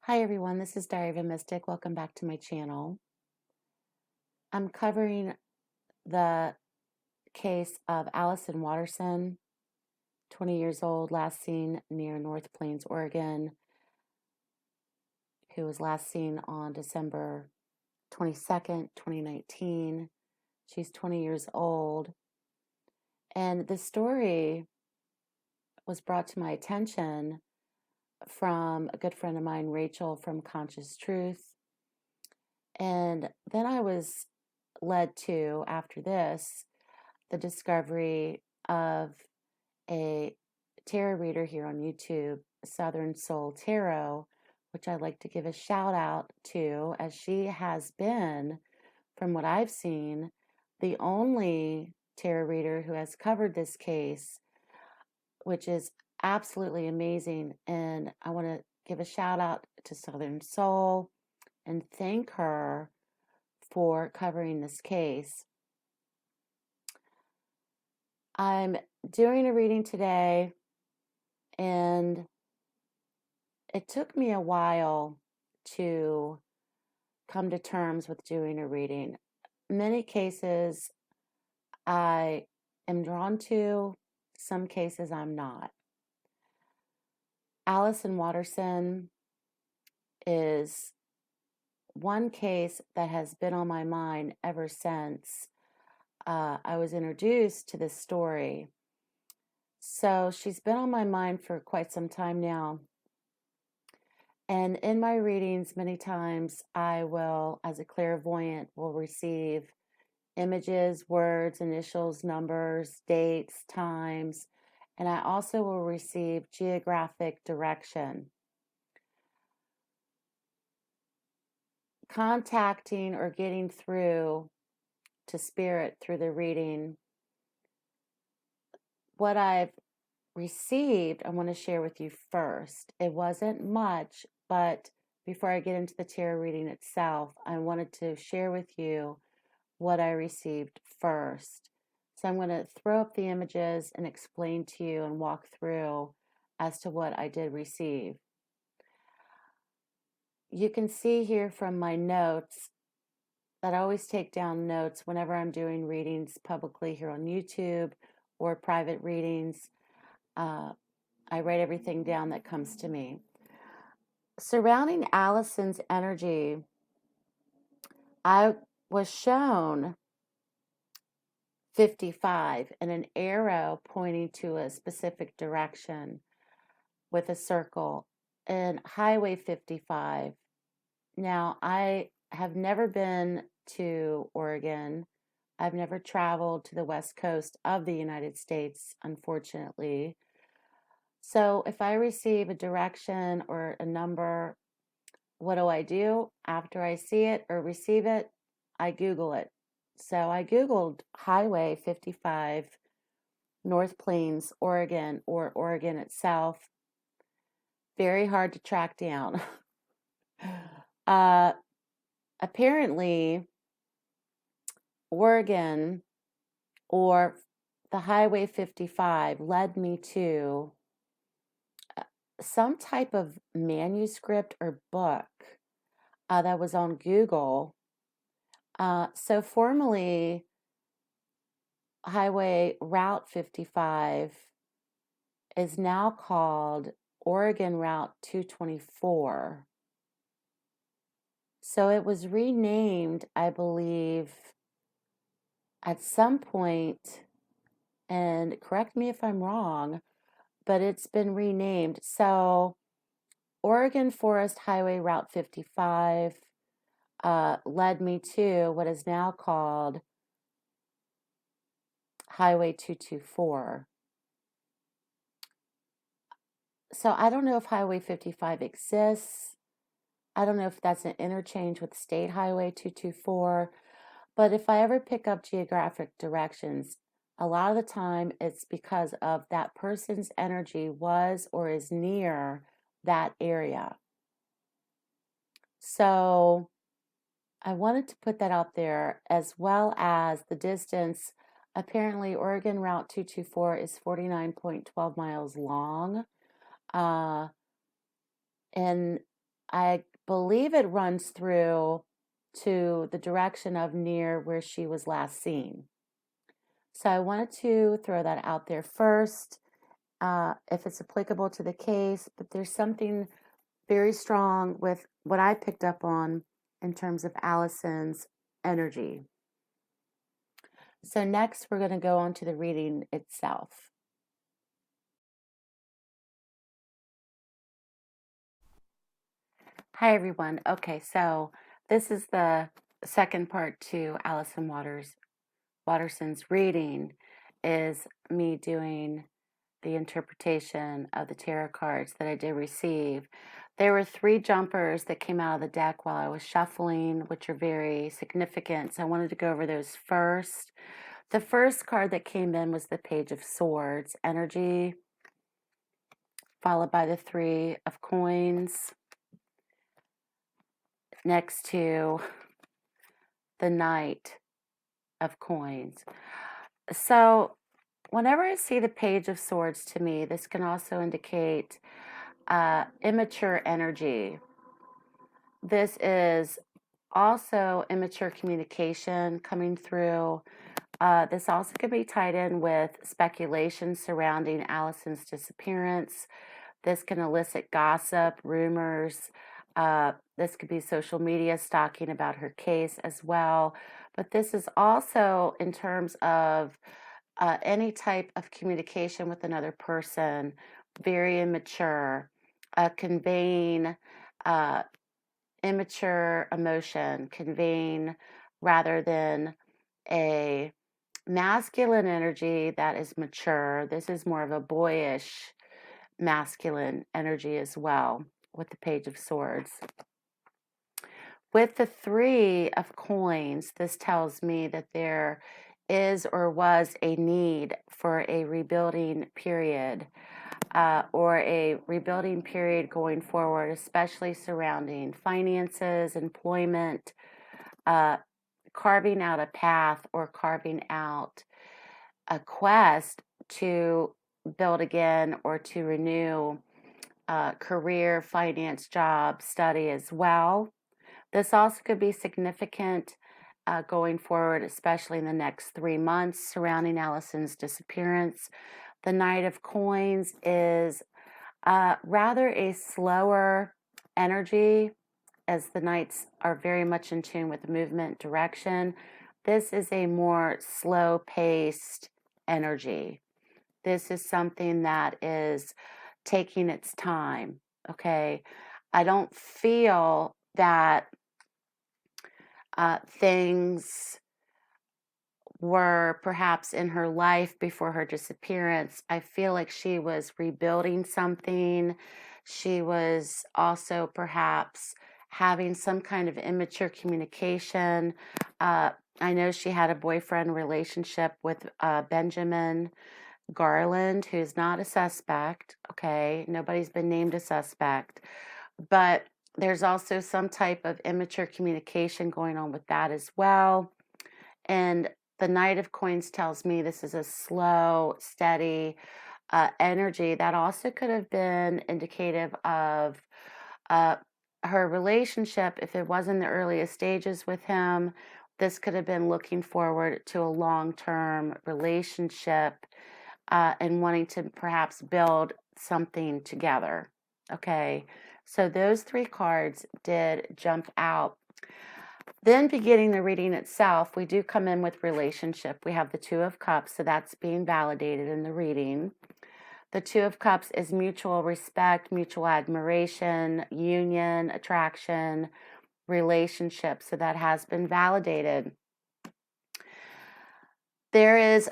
Hi everyone, this is Diary of a Mystic. Welcome back to my channel. I'm covering the case of Allyson Watterson, 20 years old, last seen near North Plains, Oregon, who was last seen on December 22nd, 2019. She's 20 years old. And the story was brought to my attention from a good friend of mine, Rachel from Conscious Truth. And then I was led to, after this, the discovery of a tarot reader here on YouTube, Southern Soul Tarot, which I'd like to give a shout out to, as she has been, from what I've seen, the only tarot reader who has covered this case, which is absolutely amazing. And I want to give a shout out to Southern Soul and thank her for covering this case. I'm doing a reading today, and it took me a while to come to terms with doing a reading. Many cases I am drawn to, some cases I'm not. Allyson Watterson is one case that has been on my mind ever since I was introduced to this story. So she's been on my mind for quite some time now. And in my readings, many times I will, as a clairvoyant, will receive images, words, initials, numbers, dates, times, and I also will receive geographic direction. Contacting or getting through to spirit through the reading, what I've received, I want to share with you first. It wasn't much, but before I get into the tarot reading itself, I wanted to share with you what I received first. So I'm going to throw up the images and explain to you and walk through as to what I did receive. You can see here from my notes that I always take down notes whenever I'm doing readings publicly here on YouTube or private readings. I write everything down that comes to me. Surrounding Allyson's energy, I was shown 55 and an arrow pointing to a specific direction with a circle, and Highway 55. Now, I have never been to Oregon. I've never traveled to the west coast of the United States, unfortunately. So if I receive a direction or a number, what do? After I see it or receive it, I Google it. So I Googled Highway 55, North Plains, Oregon, or Oregon itself. Very hard to track down. Apparently, Oregon or the Highway 55 led me to some type of manuscript or book that was on Google. So formally, Highway Route 55 is now called Oregon Route 224. So it was renamed, I believe, at some point, and correct me if I'm wrong, but it's been renamed. So Oregon Forest Highway Route 55 led me to what is now called Highway 224. So I don't know if Highway 55 exists. I don't know if that's an interchange with State Highway 224. But if I ever pick up geographic directions, a lot of the time it's because of that person's energy was or is near that area. So I wanted to put that out there, as well as the distance. Apparently, Oregon Route 224 is 49.12 miles long. And I believe it runs through to the direction of near where she was last seen. So I wanted to throw that out there first, if it's applicable to the case, but there's something very strong with what I picked up on in terms of Allyson's energy. So next we're going to go on to the reading itself. Hi everyone. Okay, so this is the second part to Allyson Watterson's reading, is me doing the interpretation of the tarot cards that I did receive. There were 3 jumpers that came out of the deck while I was shuffling, which are very significant. So I wanted to go over those first. The first card that came in was the Page of Swords energy, followed by the 3 of Coins, next to the Knight of Coins. So whenever I see the Page of Swords, to me, this can also indicate immature energy. This is also immature communication coming through. This also could be tied in with speculation surrounding Allyson's disappearance. This can elicit gossip, rumors. This could be social media stalking about her case as well. But this is also in terms of any type of communication with another person, very immature, conveying immature emotion, conveying rather than a masculine energy that is mature. This is more of a boyish masculine energy as well with the Page of Swords. With the 3 of Coins, this tells me that there is or was a need for a rebuilding period, or a rebuilding period going forward, especially surrounding finances, employment, carving out a path or carving out a quest to build again or to renew career, finance, job, study as well. This also could be significant going forward, especially in the next 3 months surrounding Allyson's disappearance. The Knight of Coins is rather a slower energy, as the Knights are very much in tune with movement, direction. This is a more slow-paced energy. This is something that is taking its time, okay? I don't feel that things were perhaps in her life before her disappearance. I feel like she was rebuilding something. She was also perhaps having some kind of immature communication. I know she had a boyfriend relationship with Benjamin Garland, who's not a suspect, okay? Nobody's been named a suspect. But there's also some type of immature communication going on with that as well. And the Knight of Coins tells me this is a slow, steady energy that also could have been indicative of her relationship. If it was in the earliest stages with him, this could have been looking forward to a long-term relationship and wanting to perhaps build something together. Okay, so those 3 cards did jump out. Then beginning the reading itself, we do come in with relationship. We have the 2 of Cups, so that's being validated in the reading. The 2 of Cups is mutual respect, mutual admiration, union, attraction, relationship, so that has been validated. There is,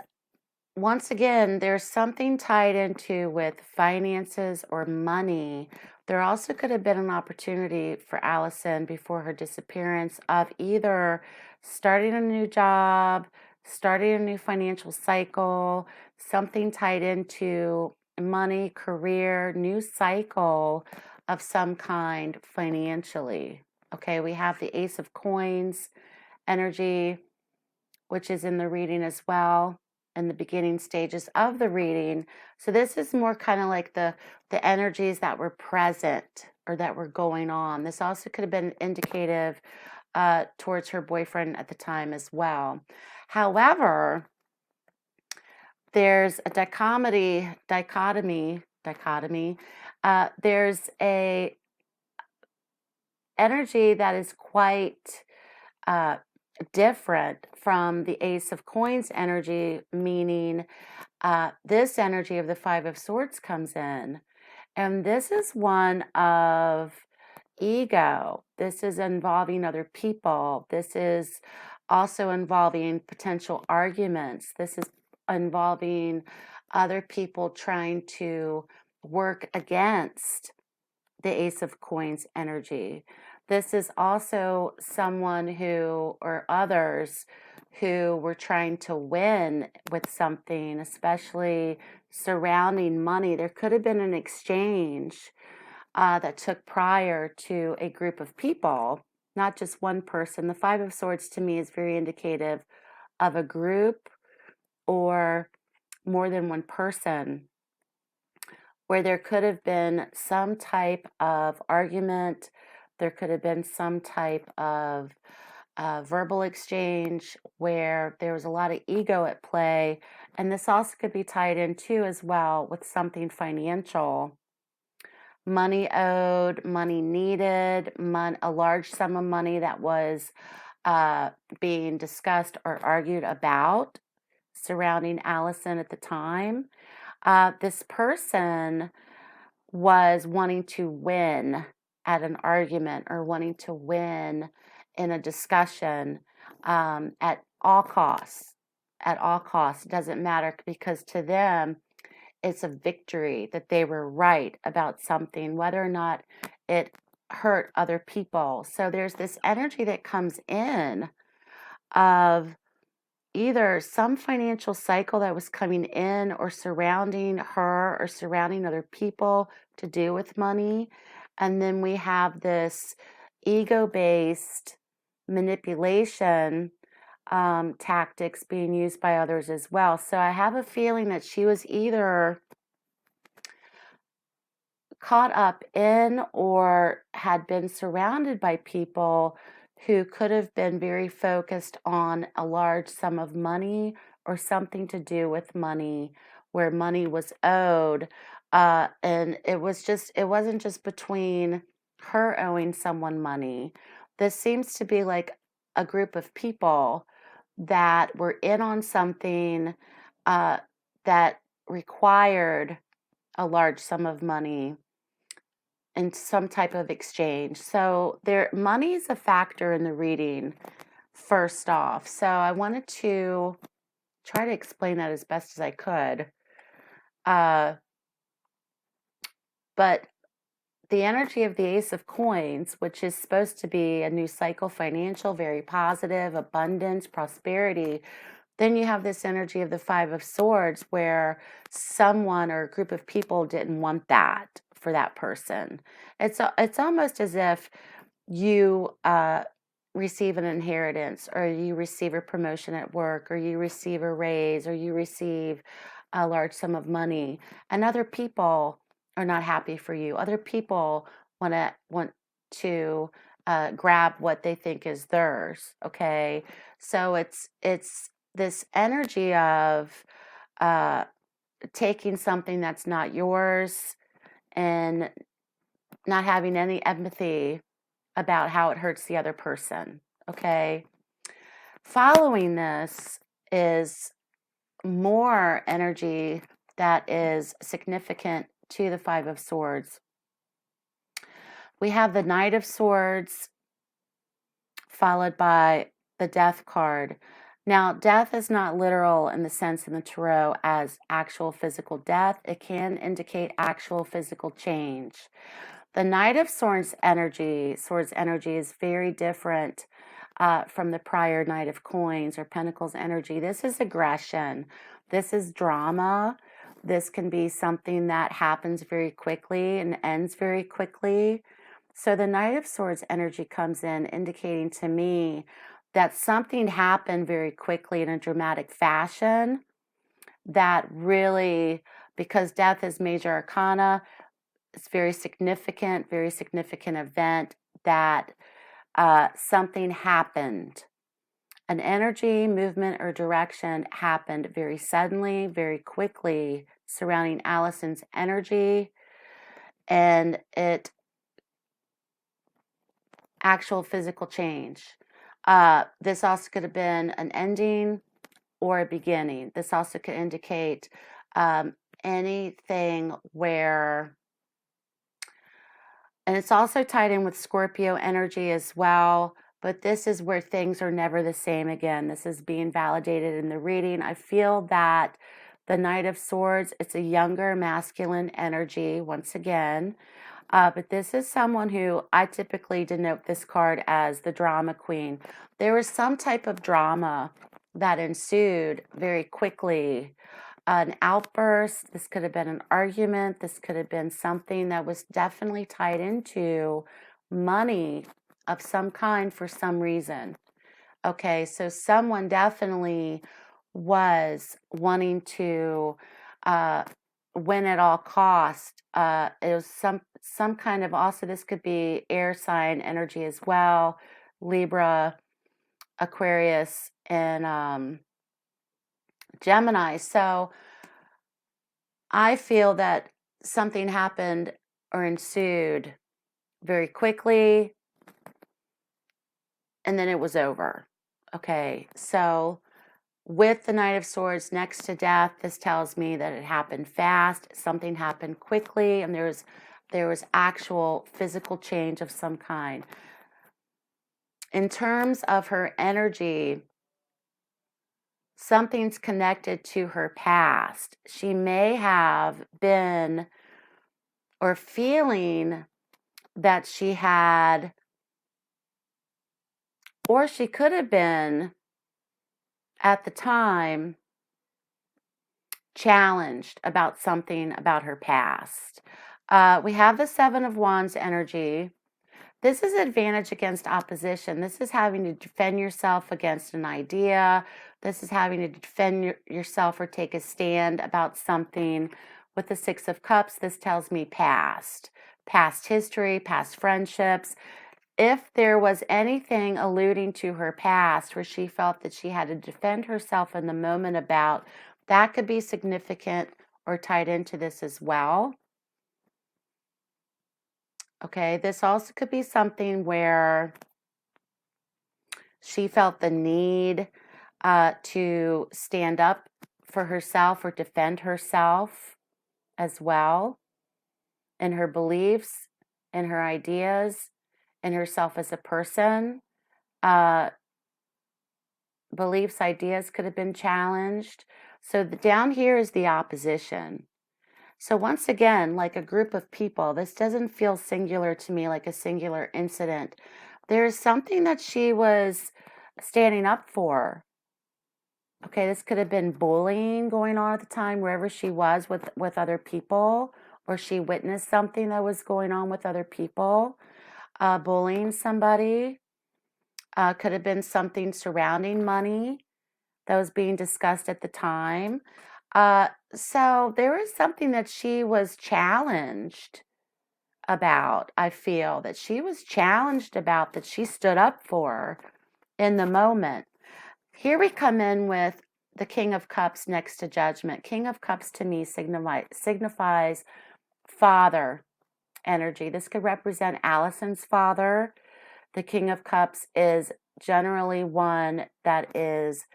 once again, there's something tied into with finances or money. There also could have been an opportunity for Allyson before her disappearance of either starting a new job, starting a new financial cycle, something tied into money, career, new cycle of some kind financially. Okay, we have the Ace of Coins energy, which is in the reading as well, in the beginning stages of the reading. So this is more kind of like the energies that were present or that were going on. This also could have been indicative towards her boyfriend at the time as well. However, there's a dichotomy. There's a energy that is quite different from the Ace of Coins energy, meaning this energy of the Five of Swords comes in. And this is one of ego. This is involving other people. This is also involving potential arguments. This is involving other people trying to work against the Ace of Coins energy. This is also someone who, or others, who were trying to win with something, especially surrounding money. There could have been an exchange that took prior to a group of people, not just one person. The Five of Swords to me is very indicative of a group or more than one person, where there could have been some type of argument, there could have been some type of verbal exchange where there was a lot of ego at play. And this also could be tied in too as well with something financial. Money owed, money needed, a large sum of money that was being discussed or argued about surrounding Allyson at the time. This person was wanting to win at an argument or wanting to win in a discussion at all costs. At all costs. It doesn't matter, because to them, it's a victory that they were right about something, whether or not it hurt other people. So there's this energy that comes in of either some financial cycle that was coming in or surrounding her or surrounding other people to do with money. And then we have this ego-based manipulation tactics being used by others as well. So I have a feeling that she was either caught up in or had been surrounded by people who could have been very focused on a large sum of money or something to do with money, where money was owed. And it wasn't just between her owing someone money. This seems to be like a group of people that were in on something that required a large sum of money in some type of exchange. So money is a factor in the reading, first off. So I wanted to try to explain that as best as I could. But the energy of the Ace of Coins, which is supposed to be a new cycle, financial, very positive, abundance, prosperity. Then you have this energy of the Five of Swords, where someone or a group of people didn't want that for that person. It's almost as if you receive an inheritance, or you receive a promotion at work, or you receive a raise, or you receive a large sum of money, and other people are not happy for you. Other people want to grab what they think is theirs. Okay, so it's this energy of taking something that's not yours and not having any empathy about how it hurts the other person. Okay, following this is more energy that is significant to the Five of Swords. We have the Knight of Swords followed by the Death card. Now, death is not literal in the sense in the tarot as actual physical death. It can indicate actual physical change. The Knight of Swords energy is very different from the prior Knight of Coins or Pentacles energy. This is aggression. This is drama. This can be something that happens very quickly and ends very quickly. So the Knight of Swords energy comes in indicating to me that something happened very quickly in a dramatic fashion that really, because death is major arcana, It's very significant event that something happened. An energy, movement, or direction happened very suddenly, very quickly surrounding Allyson's energy, and it actual physical change. This also could have been an ending or a beginning. This also could indicate anything where, and it's also tied in with Scorpio energy as well, but this is where things are never the same again. This is being validated in the reading. I feel that the Knight of Swords, it's a younger masculine energy once again. But this is someone who I typically denote this card as the drama queen. There was some type of drama that ensued very quickly. An outburst, this could have been an argument, this could have been something that was definitely tied into money of some kind for some reason. Okay, so someone definitely was wanting to win at all cost. It was some kind of, also this could be air sign energy as well, Libra, Aquarius, and Gemini. So I feel that something happened or ensued very quickly, and then it was over. Okay, so with the Knight of Swords next to death, this tells me that it happened fast, something happened quickly, and there was actual physical change of some kind. In terms of her energy, something's connected to her past. She may have been or feeling that she had, or she could have been at the time challenged about something about her past. We have the Seven of Wands energy. This is advantage against opposition. This is having to defend yourself against an idea. This is having to defend yourself or take a stand about something. With the Six of Cups, this tells me past history, past friendships. If there was anything alluding to her past where she felt that she had to defend herself in the moment about, that could be significant or tied into this as well. Okay, this also could be something where she felt the need to stand up for herself or defend herself as well in her beliefs, in her ideas, in herself as a person. Beliefs, ideas could have been challenged. So down here is the opposition. So once again, like a group of people, this doesn't feel singular to me, like a singular incident. There's something that she was standing up for. Okay, this could have been bullying going on at the time, wherever she was with other people, or she witnessed something that was going on with other people, bullying somebody. Could have been something surrounding money that was being discussed at the time. So there was something that she was challenged about. I feel that she was challenged about, that she stood up for in the moment. Here we come in with the King of Cups next to Judgment. King of Cups to me signifies father energy. This could represent Allyson's father. The King of Cups is generally one that is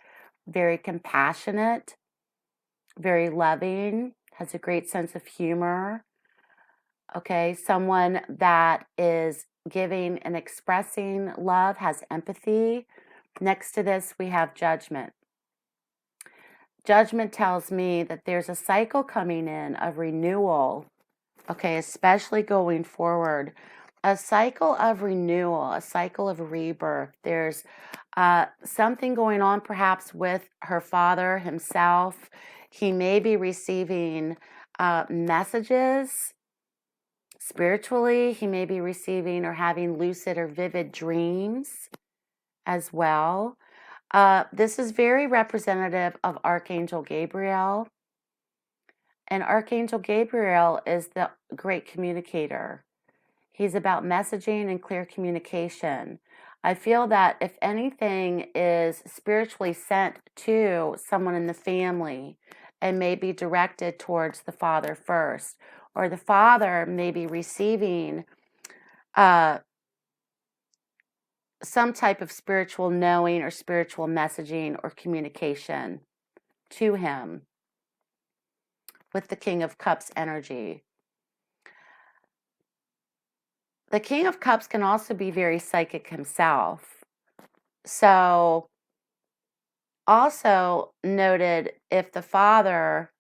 very compassionate, very loving, has a great sense of humor. Okay, someone that is giving and expressing love, has empathy. Next to this, we have Judgment. Judgment tells me that there's a cycle coming in of renewal, okay, especially going forward. A cycle of renewal, a cycle of rebirth. There's something going on perhaps with her father himself. He may be receiving messages spiritually. He may be receiving or having lucid or vivid dreams as well. This is very representative of Archangel Gabriel. And Archangel Gabriel is the great communicator. He's about messaging and clear communication. I feel that if anything is spiritually sent to someone in the family, it may be directed towards the father first, or the father may be receiving some type of spiritual knowing or spiritual messaging or communication to him with the King of Cups energy. The King of Cups can also be very psychic himself. So, also noted if the father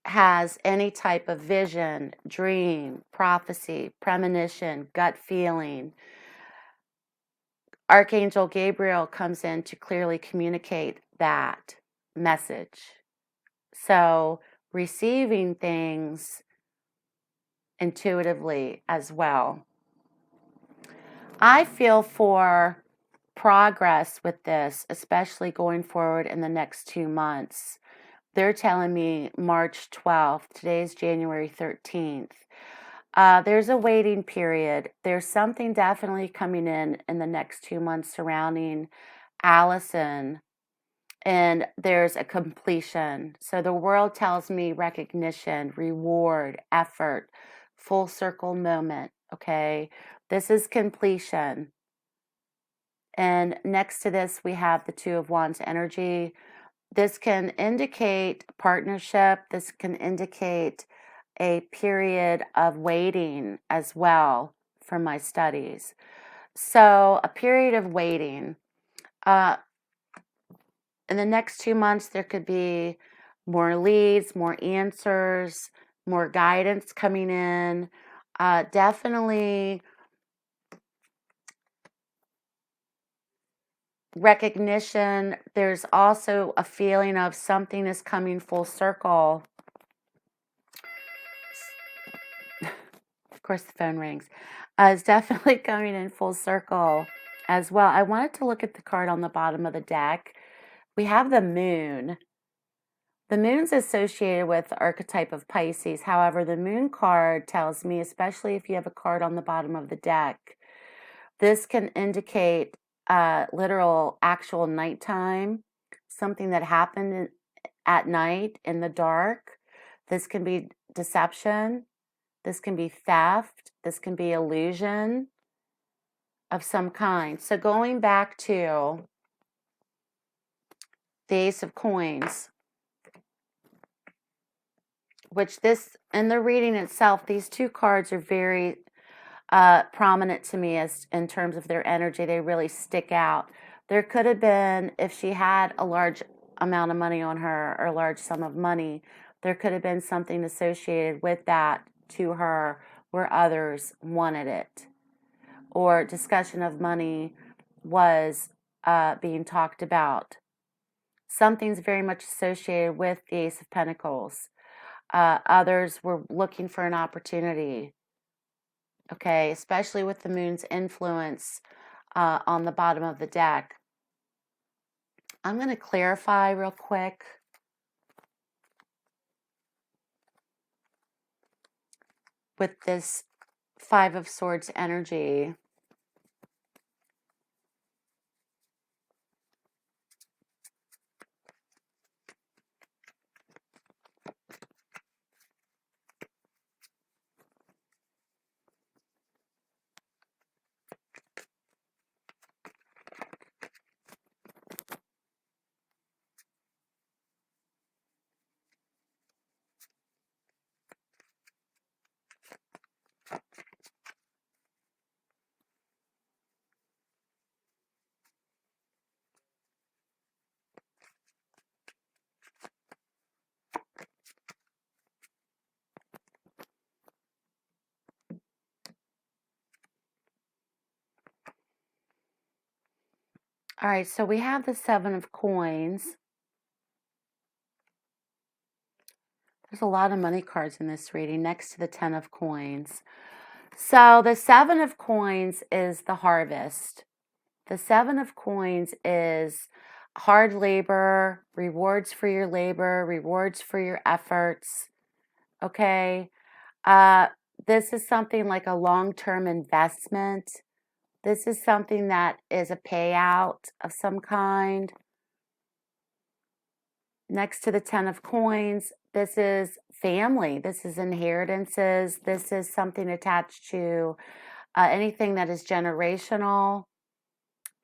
has any type of vision, dream, prophecy, premonition, gut feeling, Archangel Gabriel comes in to clearly communicate that message. So, receiving things intuitively as well. I feel for progress with this, especially going forward in the next 2 months. They're telling me March 12th. Today's January 13th. There's a waiting period. There's something definitely coming in the next 2 months surrounding Allyson, and there's a completion. So the world tells me recognition, reward, effort, full circle moment. Okay, this is completion. And next to this, we have the Two of Wands energy. This can indicate partnership. This can indicate a period of waiting as well for my studies. So a period of waiting. In the next 2 months, there could be more leads, more answers, more guidance coming in. Definitely recognition. There's also a feeling of something is coming full circle. Of course, the phone rings. It's definitely coming in full circle as well. I wanted to look at the card on the bottom of the deck. We have the moon. The moon's associated with the archetype of Pisces. However, the moon card tells me, especially if you have a card on the bottom of the deck, this can indicate literal actual nighttime, something that happened at night in the dark. This can be deception. This can be theft. This can be illusion of some kind. So going back to the Ace of Coins, which this, in the reading itself, these two cards are very prominent to me as in terms of their energy. They really stick out. There could have been, if she had a large amount of money on her or a large sum of money, there could have been something associated with that to her where others wanted it, or discussion of money was being talked about. Something's very much associated with the Ace of Pentacles. Others were looking for an opportunity. Okay, especially with the moon's influence on the bottom of the deck. I'm going to clarify real quick. With this Five of Swords energy. All right, so we have the Seven of Coins. There's a lot of money cards in this reading next to the Ten of Coins. So the Seven of Coins is the harvest. The Seven of Coins is hard labor, rewards for your labor, rewards for your efforts. Okay. This is something like a long-term investment. This is something that is a payout of some kind. Next to the 10 of coins, this is family. This is inheritances. This is something attached to anything that is generational.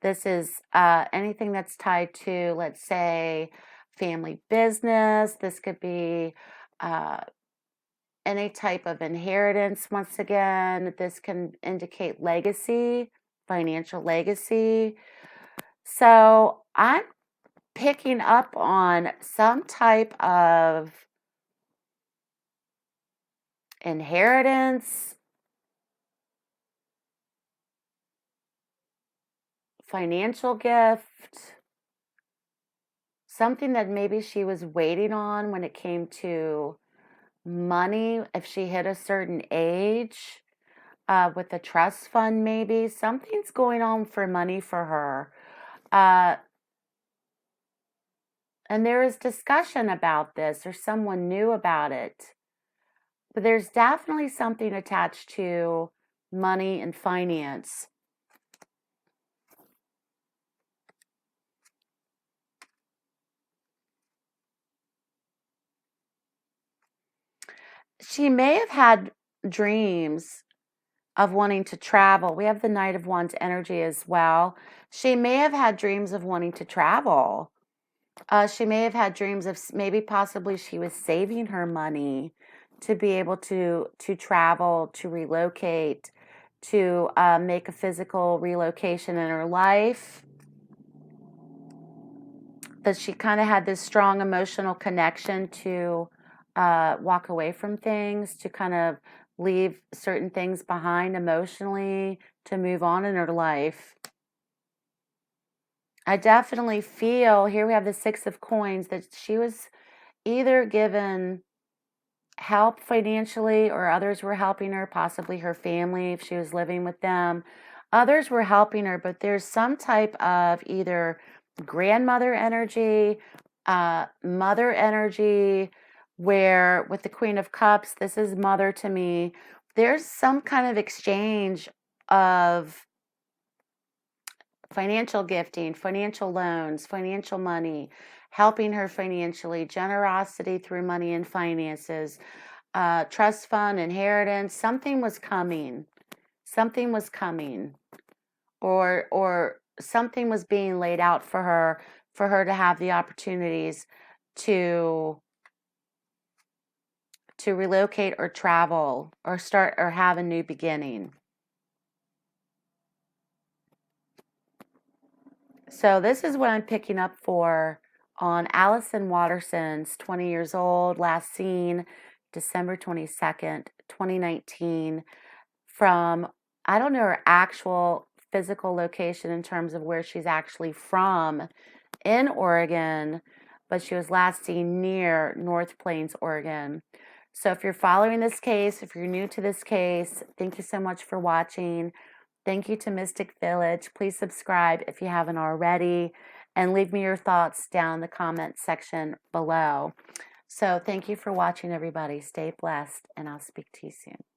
This is anything that's tied to, let's say, family business. This could be any type of inheritance. Once again, this can indicate legacy, financial legacy. So I'm picking up on some type of inheritance, financial gift, something that maybe she was waiting on when it came to money. If she hit a certain age, with a trust fund, maybe something's going on for money for her. And there is discussion about this, or someone knew about it. But there's definitely something attached to money and finance. She may have had dreams of wanting to travel. We have the Knight of Wands energy as well. She may have had dreams of wanting to travel. She may have had dreams of maybe possibly she was saving her money to be able to travel, to relocate, to make a physical relocation in her life. That she kind of had this strong emotional connection to walk away from things, to kind of leave certain things behind emotionally, to move on in her life. I definitely feel, here we have the Six of Coins, that she was either given help financially, or others were helping her, possibly her family if she was living with them. Others were helping her, but there's some type of either grandmother energy, mother energy, where with the Queen of Cups, this is mother to me. There's some kind of exchange of financial gifting, financial loans, financial money, helping her financially, generosity through money and finances, trust fund, inheritance. Something was coming. Something was coming. Or something was being laid out for her to have the opportunities to relocate or travel or start or have a new beginning. So this is what I'm picking up for on Allyson Watterson's 20 years old, last seen December 22nd, 2019, from, I don't know her actual physical location in terms of where she's actually from in Oregon, but she was last seen near North Plains, Oregon. So if you're following this case, if you're new to this case, thank you so much for watching. Thank you to Mystic Village. Please subscribe if you haven't already, and leave me your thoughts down in the comment section below. So thank you for watching, everybody. Stay blessed, and I'll speak to you soon.